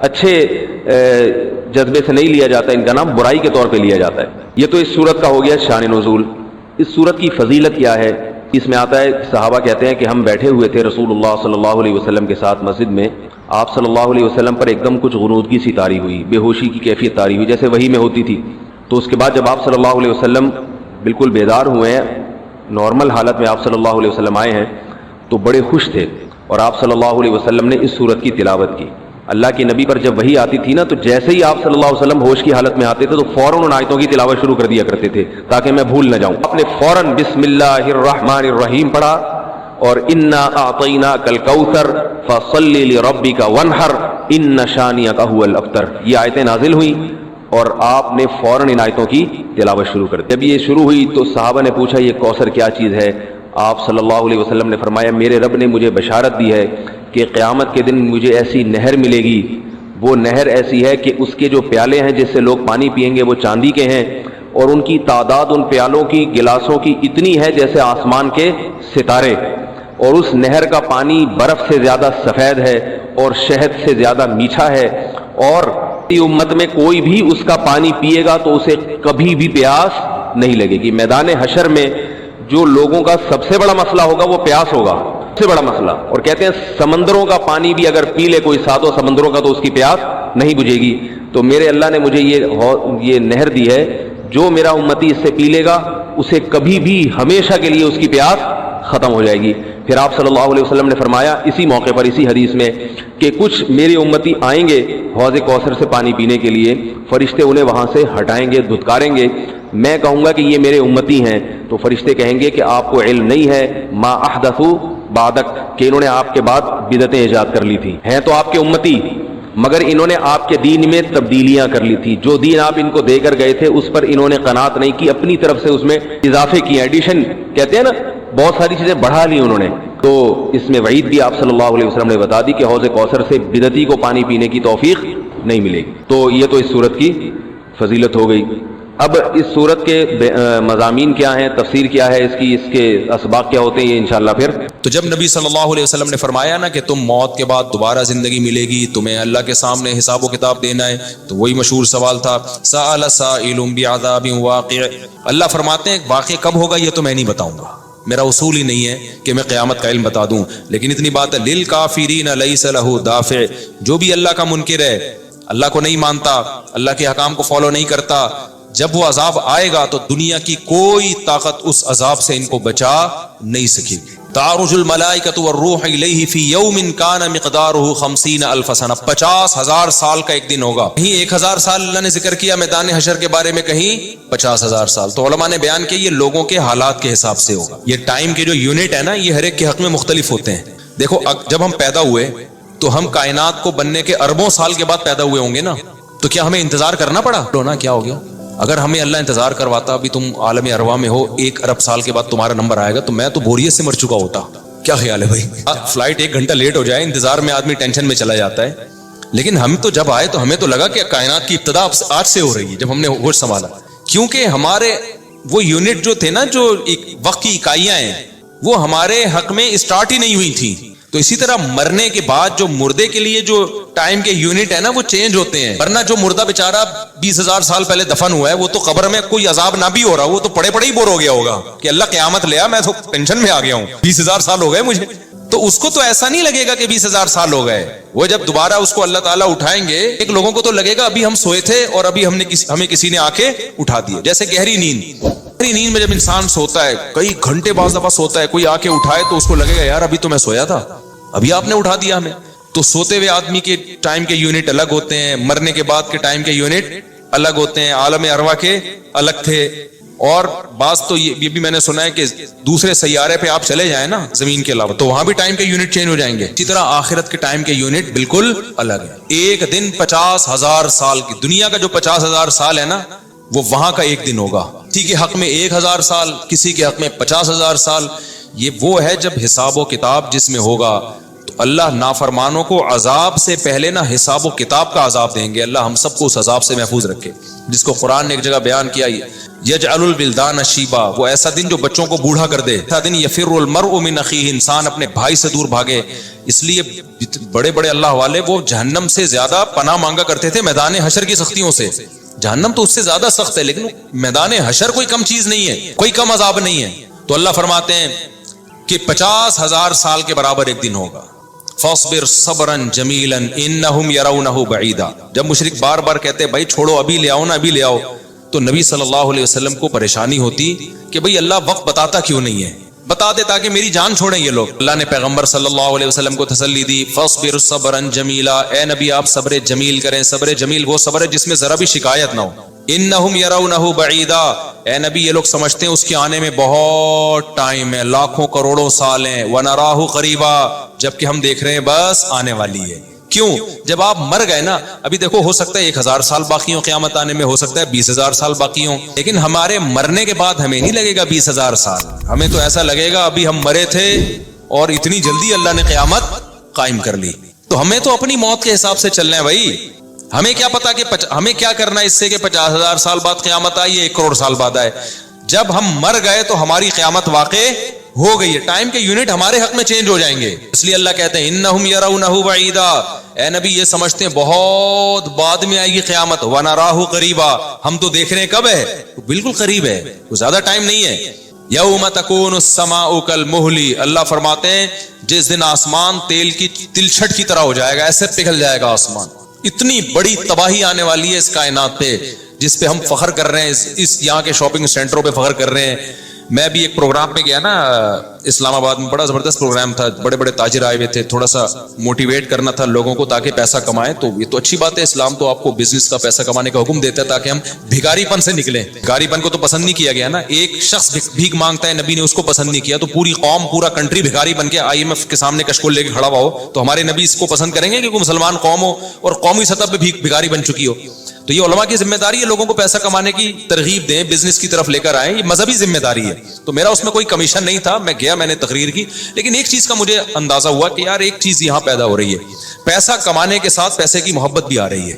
اچھے جذبے سے نہیں لیا جاتا، ان کا نام برائی کے طور پہ لیا جاتا ہے۔ یہ تو اس صورت کا ہو گیا شان نزول۔ اس صورت کی فضیلت کیا ہے؟ اس میں آتا ہے، صحابہ کہتے ہیں کہ ہم بیٹھے ہوئے تھے رسول اللہ صلی اللہ علیہ وسلم کے ساتھ مسجد میں، آپ صلی اللہ علیہ وسلم پر ایک دم کچھ غنودگی سی طاری ہوئی، بے ہوشی کی کیفیت طاری ہوئی جیسے وحی میں ہوتی تھی۔ تو اس کے بعد جب آپ صلی اللہ علیہ وسلم بالکل بیدار ہوئے ہیں، نارمل حالت میں آپ صلی اللہ علیہ وسلم آئے ہیں، تو بڑے خوش تھے، اور آپ صلی اللہ علیہ وسلم نے اس صورت کی تلاوت کی۔ اللہ کے نبی پر جب وحی آتی تھی نا، تو جیسے ہی آپ صلی اللہ علیہ وسلم ہوش کی حالت میں آتے تھے تو فوراً ان آیتوں کی تلاوت شروع کر دیا کرتے تھے تاکہ میں بھول نہ جاؤں۔ آپ نے فوراً بسم اللہ الرحمن الرحیم پڑھا، اور انا اعطیناک الکوثر فصل لربک وانحر ان شانئک هو الابتر، یہ آیتیں نازل ہوئیں اور آپ نے فوراً ان آیتوں کی تلاوت شروع کر دی۔ جب یہ شروع ہوئی تو صحابہ نے پوچھا یہ کوثر کیا چیز ہے؟ آپ صلی اللہ علیہ وسلم نے فرمایا میرے رب نے مجھے بشارت دی ہے کہ قیامت کے دن مجھے ایسی نہر ملے گی، وہ نہر ایسی ہے کہ اس کے جو پیالے ہیں جس سے لوگ پانی پئیں گے وہ چاندی کے ہیں، اور ان کی تعداد ان پیالوں کی گلاسوں کی اتنی ہے جیسے آسمان کے ستارے، اور اس نہر کا پانی برف سے زیادہ سفید ہے اور شہد سے زیادہ میٹھا ہے، اور امت میں کوئی بھی اس کا پانی پیے گا تو اسے کبھی بھی پیاس نہیں لگے گی۔ میدان حشر میں جو لوگوں کا سب سے بڑا مسئلہ ہوگا وہ پیاس ہوگا، سب سے بڑا مسئلہ، اور کہتے ہیں سمندروں کا پانی بھی اگر پی لے کوئی ساتوں سمندروں کا تو اس کی پیاس نہیں بجھے گی۔ تو میرے اللہ نے مجھے یہ نہر دی ہے، جو میرا امتی اس سے پی لے گا اسے کبھی بھی ہمیشہ کے لیے اس کی پیاس ختم ہو جائے گی۔ پھر آپ صلی اللہ علیہ وسلم نے فرمایا اسی موقع پر، اسی حدیث میں، کہ کچھ میرے امتی آئیں گے حوض کوثر سے پانی پینے کے لیے، فرشتے انہیں وہاں سے ہٹائیں گے، دھتکاریں گے، میں کہوں گا کہ یہ میرے امتی ہیں، تو فرشتے کہیں گے کہ آپ کو علم نہیں ہے ما احدثوا بعدک، کہ انہوں نے آپ کے بعد بدعتیں ایجاد کر لی تھی، ہیں تو آپ کے امتی مگر انہوں نے آپ کے دین میں تبدیلیاں کر لی تھی، جو دین آپ ان کو دے کر گئے تھے اس پر انہوں نے قناعت نہیں کی، اپنی طرف سے اس میں اضافے کیے، ایڈیشن کہتے ہیں نا، بہت ساری چیزیں بڑھا لی انہوں نے۔ تو اس میں وعید بھی آپ صلی اللہ علیہ وسلم نے بتا دی کہ حوض کوثر سے بدعتی کو پانی پینے کی توفیق نہیں ملے گی۔ تو یہ تو اس صورت کی فضیلت ہو گئی۔ اب اس صورت کے مضامین کیا ہیں، تفسیر کیا ہے اس کی، اس کے اسباق کیا ہوتے ہیں، یہ انشاءاللہ پھر۔ تو جب نبی صلی اللہ علیہ وسلم نے فرمایا نا کہ تم موت کے بعد دوبارہ زندگی ملے گی، تمہیں اللہ کے سامنے حساب و کتاب دینا ہے، تو وہی مشہور سوال تھا سأل سائل بعذاب واقع، اللہ فرماتے ہیں واقع کب ہوگا یہ تو میں نہیں بتاؤں گا، میرا اصول ہی نہیں ہے کہ میں قیامت کا علم بتا دوں، لیکن اتنی بات ہے للکافرین لیس لہ دافع، جو بھی اللہ کا منکر ہے، اللہ کو نہیں مانتا، اللہ کے حکام کو فالو نہیں کرتا، جب وہ عذاب آئے گا تو دنیا کی کوئی طاقت اس عذاب سے ان کو بچا نہیں سکے گی۔ تعرج الملائکۃ والروح الیہ فی یوم کان مقدارہ 50,000 سنہ، 50,000 سال کا ایک دن ہوگا، کہیں 1,000 سال اللہ نے ذکر کیا میدان حشر کے بارے میں، کہیں 50,000 سال۔ تو علماء نے بیان کیا یہ لوگوں کے حالات کے حساب سے ہوگا، یہ ٹائم کے جو یونٹ ہے نا یہ ہر ایک کے حق میں مختلف ہوتے ہیں۔ دیکھو جب ہم پیدا ہوئے تو ہم کائنات کو بننے کے اربوں سال کے بعد پیدا ہوئے ہوں گے نا، تو کیا ہمیں انتظار کرنا پڑا؟ نا کیا ہو گیا؟ اگر ہمیں اللہ انتظار کرواتا ابھی تم عالم ارواح میں ہو 1 ارب سال کے بعد تمہارا نمبر آئے گا، تو میں تو بوریت سے مر چکا ہوتا۔ کیا خیال ہے بھائی؟ فلائٹ 1 گھنٹہ لیٹ ہو جائے، انتظار میں آدمی ٹینشن میں چلا جاتا ہے، لیکن ہم تو جب آئے تو ہمیں تو لگا کہ کائنات کی ابتدا آج سے ہو رہی ہے جب ہم نے ہوش سنبھالا، کیونکہ ہمارے وہ یونٹ جو تھے نا، جو وقت کی اکائیاں ہیں، وہ ہمارے حق میں اسٹارٹ ہی نہیں ہوئی تھیں۔ تو اسی طرح مرنے کے بعد جو مردے کے لیے جو ٹائم کے یونٹ ہے نا وہ چینج ہوتے ہیں، ورنہ جو مردہ بیچارہ 20,000 سال پہلے دفن ہوا ہے وہ تو قبر میں کوئی عذاب نہ بھی ہو رہا، وہ تو پڑے پڑے ہی بور ہو گیا ہوگا کہ اللہ قیامت لیا، میں تو ٹینشن میں آ گیا ہوں، 20,000 سال ہو گئے مجھے۔ تو اس کو تو ایسا نہیں لگے گا کہ 20,000 سال ہو گئے، وہ جب دوبارہ اس کو اللہ تعالیٰ اٹھائیں گے، ایک لوگوں کو تو لگے گا ابھی ہم سوئے تھے اور ابھی ہمیں کسی نے آ کے اٹھا دیا، جیسے گہری نیند میں جب انسان سوتا ہے کئی گھنٹے بعض دفعہ سوتا ہے، کوئی آ کے اٹھائے تو اس کو لگے گا یار ابھی تو میں سویا تھا، ابھی آپ نے اٹھا دیا ہمیں۔ تو سوتے ہوئے آدمی کے ٹائم کے یونٹ الگ ہوتے ہیں، مرنے کے بعد کے ٹائم کے یونٹ الگ ہوتے ہیں، عالم ارواح کے الگ تھے، اور بعض تو یہ بھی میں نے سنا ہے کہ دوسرے سیارے پہ آپ چلے جائیں نا زمین کے علاوہ تو وہاں بھی ٹائم کے یونٹ چینج ہو جائیں گے۔ اسی طرح آخرت کے ٹائم کے یونٹ بالکل الگ ہے۔ ایک دن 50,000 سال کی، دنیا کا جو 50,000 سال ہے نا وہ وہاں کا ایک دن ہوگا، کسی کے حق میں 1,000 سال، کسی کے حق میں 50,000 سال۔ یہ وہ ہے جب حساب و کتاب جس میں ہوگا، تو اللہ نافرمانوں کو عذاب سے پہلے نہ حساب و کتاب کا عذاب دیں گے. اللہ ہم سب کو اس عذاب سے محفوظ رکھے, جس کو قرآن نے ایک جگہ بیان کیا, یجعل الولدان شیبا, وہ ایسا دن جو بچوں کو بوڑھا کر دے. ایسا دن یفر المرء من اخیہ, انسان اپنے بھائی سے دور بھاگے. اس لیے بڑے بڑے اللہ والے وہ جہنم سے زیادہ پناہ مانگا کرتے تھے میدان حشر کی سختیوں سے. جہنم تو اس سے زیادہ سخت ہے, لیکن میدان حشر کوئی کم چیز نہیں ہے, کوئی کم عذاب نہیں ہے. تو اللہ فرماتے ہیں کہ 50,000 سال کے برابر ایک دن ہوگا. فاصبر صبرا جمیلا انہم یرونہ بعیدا. جب مشرک بار بار کہتے بھائی چھوڑو, ابھی لے آؤ نا, ابھی لے آؤ, تو نبی صلی اللہ علیہ وسلم کو پریشانی ہوتی کہ بھئی اللہ وقت بتاتا کیوں نہیں ہے, بتا دے تاکہ میری جان چھوڑیں یہ لوگ. اللہ نے پیغمبر صلی اللہ علیہ وسلم کو تسلی دی, فاصبر صبرا جمیلا, اے نبی آپ صبر جمیل کریں. صبر جمیل وہ صبر ہے جس میں ذرا بھی شکایت نہ ہو. انہم یرونہ بعیدا, اے نبی یہ لوگ سمجھتے ہیں اس کے آنے میں بہت ٹائم ہے, لاکھوں کروڑوں سال ہیں. ونراہ قریبا, جبکہ ہم دیکھ رہے ہیں بس آنے والی ہے. کیوں؟ جب آپ مر گئے نا, ابھی دیکھو ہو سکتا ہے 1000 سال باقی ہوں قیامت آنے میں, ہو سکتا ہے 20,000 سال باقی ہوں, لیکن ہمارے مرنے کے بعد ہمیں نہیں لگے گا 20,000 سال, ہمیں تو ایسا لگے گا ابھی ہم مرے تھے اور اتنی جلدی اللہ نے قیامت قائم کر لی. تو ہمیں تو اپنی موت کے حساب سے چلنا ہے بھائی. ہمیں کیا پتا کہ ہمیں کیا کرنا ہے اس سے کہ 50,000 سال بعد قیامت آئی ہے, 1 کروڑ سال بعد آئے. جب ہم مر گئے تو ہماری قیامت واقع ہو گئی ہے, ٹائم کے یونٹ ہمارے حق میں چینج ہو جائیں گے. اس لیے اللہ کہتے ہیں انہم یرونہ بعیدا, اے نبی یہ سمجھتے ہیں بہت بعد میں آئے گی قیامت. ونراہ قریبا, ہم تو دیکھ رہے ہیں کب ہے, بالکل قریب ہے, زیادہ ٹائم نہیں ہے. یوم تکون السماء کالمہل, اللہ فرماتے ہیں جس دن آسمان تیل کی تلچھٹ کی طرح ہو جائے گا, ایسے پگھل جائے گا آسمان. اتنی بڑی تباہی آنے والی ہے اس کائنات پہ, جس پہ ہم فخر کر رہے ہیں, اس یہاں کے شاپنگ سینٹروں پہ فخر کر رہے ہیں. میں بھی ایک پروگرام پہ گیا نا اسلام آباد میں, بڑا زبردست پروگرام تھا, بڑے بڑے تاجر آئے ہوئے تھے, تھوڑا سا موٹیویٹ کرنا تھا لوگوں کو تاکہ پیسہ کمائیں. تو یہ تو اچھی بات ہے, اسلام تو آپ کو بزنس کا پیسہ کمانے کا حکم دیتا ہے تاکہ ہم بھکاری پن سے نکلیں. بھکاری پن کو تو پسند نہیں کیا گیا نا, ایک شخص بھیک مانگتا ہے, نبی نے اس کو پسند نہیں کیا, تو پوری قوم پورا کنٹری بھکاری بن کے IMF کے سامنے کشکول لے کے کھڑا ہوا ہو, تو ہمارے نبی اس کو پسند کریں گے کہ کوئی مسلمان قوم ہو اور قومی سطح پہ بھکاری بن چکی ہو. تو یہ علماء کی ذمہ داری ہے لوگوں کو پیسہ کمانے کی ترغیب دیں, بزنس کی طرف لے کر آئیں, یہ مذہبی ذمہ داری ہے. تو میرا اس میں کوئی کمیشن نہیں تھا, میں گیا, میں نے تقریر کی, لیکن ایک چیز کا مجھے اندازہ ہوا کہ یار ایک چیز یہاں پیدا ہو رہی ہے, پیسہ کمانے کے ساتھ پیسے کی محبت بھی آ رہی ہے.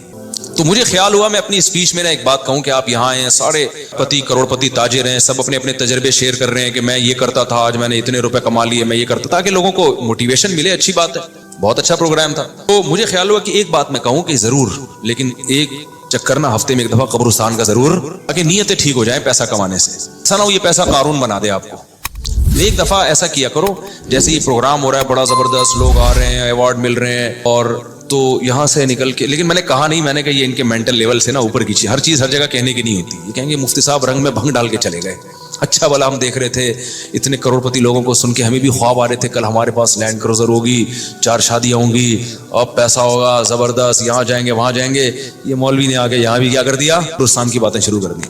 تو مجھے خیال ہوا میں اپنی اسپیچ میں ایک بات کہوں کہ آپ یہاں ہیں, سارے پتی کروڑ پتی تاجر ہیں, سب اپنے اپنے تجربے شیئر کر رہے ہیں کہ میں یہ کرتا تھا, آج میں نے اتنے روپے کما لیے, میں یہ کرتا, تاکہ لوگوں کو موٹیویشن ملے. اچھی بات ہے, بہت اچھا پروگرام تھا. تو مجھے خیال ہوا کہ ایک بات میں کہوں کہ ضرور, لیکن ایک چکر نا ہفتے میں ایک دفعہ قبرستان کا ضرور, تاکہ نیتیں ٹھیک ہو جائیں پیسہ کمانے سے. ایسا نہ ہو یہ پیسہ قارون بنا دے آپ کو. ایک دفعہ ایسا کیا کرو, جیسے یہ پروگرام ہو رہا ہے بڑا زبردست, لوگ آ رہے ہیں, ایوارڈ مل رہے ہیں, اور تو یہاں سے نکل کے, لیکن میں نے کہا نہیں, میں نے کہا یہ ان کے مینٹل لیول سے نا اوپر کی چیز, ہر چیز ہر جگہ کہنے کی نہیں ہوتی. یہ کہیں گے مفتی صاحب رنگ میں بھنگ ڈال کے چلے گئے, اچھا بلا ہم دیکھ رہے تھے اتنے کروڑ پتی لوگوں کو سن کے ہمیں بھی خواب آ رہے تھے, کل ہمارے پاس لینڈ کروزر ہوگی, 4 شادیاں ہوں گی, اب پیسہ ہوگا زبردست, یہاں جائیں گے وہاں جائیں گے. یہ مولوی نے آگے یہاں بھی کیا کر دیا, ہندوستان کی باتیں شروع کر دی.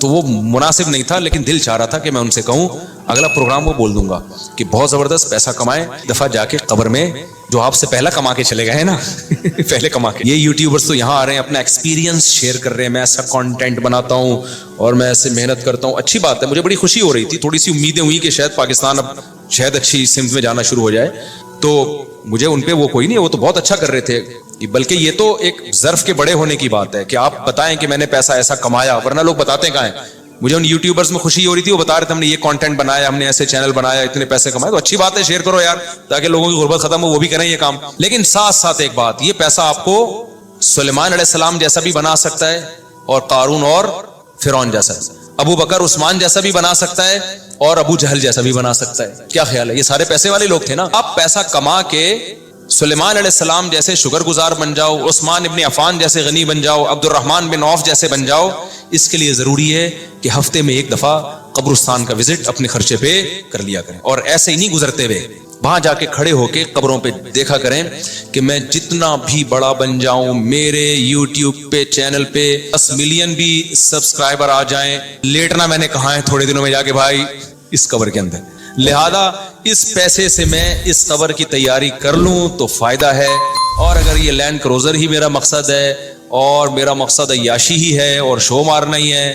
تو وہ مناسب نہیں تھا, لیکن دل چاہ رہا تھا کہ میں ان سے کہوں, اگلا پروگرام وہ بول دوں گا کہ بہت زبردست پیسہ کمائیں, دفعہ جا کے قبر میں جو آپ سے پہلا کما کے چلے گئے نا پہلے کما کے. یہ یوٹیوبرز تو یہاں آ رہے ہیں, اپنا ایکسپیرینس شیئر کر رہے ہیں, میں ایسا کانٹینٹ بناتا ہوں اور میں ایسے محنت کرتا ہوں. اچھی بات ہے, مجھے بڑی خوشی ہو رہی تھی, تھوڑی سی امیدیں ہوئی کہ شاید پاکستان اب شاید اچھی سمت میں جانا شروع ہو جائے. تو مجھے ان پہ وہ کوئی نہیں, وہ تو بہت اچھا کر رہے تھے, بلکہ یہ تو ایک ظرف کے بڑے ہونے کی بات ہے کہ آپ بتائیں کہ میں نے پیسہ ایسا کمایا, ورنہ لوگ بتاتے کہاں ہیں. مجھے ان یوٹیوبرز میں خوشی ہو رہی تھی, وہ بتا رہے تھے ہم نے یہ کانٹینٹ بنایا, ہم نے ایسے چینل بنایا, اتنے پیسے کمائے. تو اچھی بات ہے, شیئر کرو یار, تاکہ لوگوں کی غربت ختم ہو, وہ بھی کریں یہ کام. لیکن ساتھ ساتھ ایک بات, یہ پیسہ آپ کو سلیمان علیہ السلام جیسا بھی بنا سکتا ہے, اور قارون اور فرعون جیسا, ابو بکر عثمان جیسا بھی بنا سکتا ہے, اور ابو جہل جیسا بھی بنا سکتا ہے. کیا خیال ہے, یہ سارے پیسے والے لوگ تھے نا. آپ پیسہ کما کے سلیمان علیہ السلام جیسے شکر گزار بن جاؤ, عثمان ابن عفان جیسے غنی بن جاؤ, عبد الرحمن بن عوف جیسے بن جاؤ. اس کے لیے ضروری ہے کہ ہفتے میں ایک دفعہ قبرستان کا وزٹ اپنے خرچے پہ کر لیا کریں, اور ایسے ہی نہیں گزرتے ہوئے, وہاں جا کے کھڑے ہو کے قبروں پہ دیکھا کریں کہ میں جتنا بھی بڑا بن جاؤں, میرے یوٹیوب پہ چینل پہ 10 ملین بھی سبسکرائبر آ جائیں, لیٹنا میں نے کہا ہے تھوڑے دنوں میں جا کے بھائی اس قبر کے اندر. لہذا اس پیسے سے میں اس قبر کی تیاری کر لوں تو فائدہ ہے. اور اگر یہ لینڈ کروزر ہی میرا مقصد ہے, اور میرا مقصد عیاشی ہی ہے اور شو مارنا ہی ہے,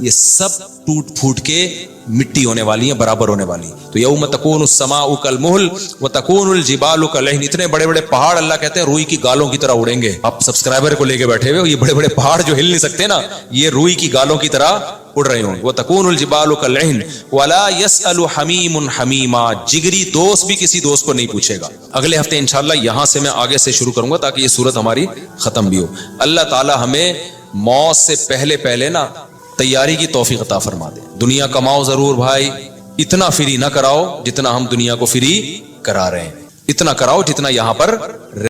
یہ سب ٹوٹ پھوٹ کے مٹی ہونے والی ہیں, برابر ہونے والی ہیں. تو یوم تکون السماء کالمہل وتکون الجبال کالعہن. اتنے بڑے بڑے پہاڑ اللہ کہتے ہیں روئی کی گالوں کی طرح اڑیں گے. آپ سبسکرائبر کو لے کے بیٹھے ہوئے ہو, یہ بڑے بڑے پہاڑ جو ہل نہیں سکتے نا, یہ روئی کی گالوں کی طرح اڑ رہے ہوں گے. وتکون الجبال کالعہن ولا يسأل حمیم حمیما. جگری دوست بھی کسی دوست کو نہیں پوچھے گا. اگلے ہفتے انشاءاللہ یہاں سے میں آگے سے شروع کروں گا تاکہ یہ صورت ہماری ختم بھی ہو. اللہ تعالی ہمیں موت سے پہلے نا تیاری کی توفیق عطا فرما دے. دنیا کماؤ ضرور بھائی, اتنا فری نہ کراؤ جتنا ہم دنیا کو فری کرا رہے ہیں. اتنا کراؤ جتنا یہاں پر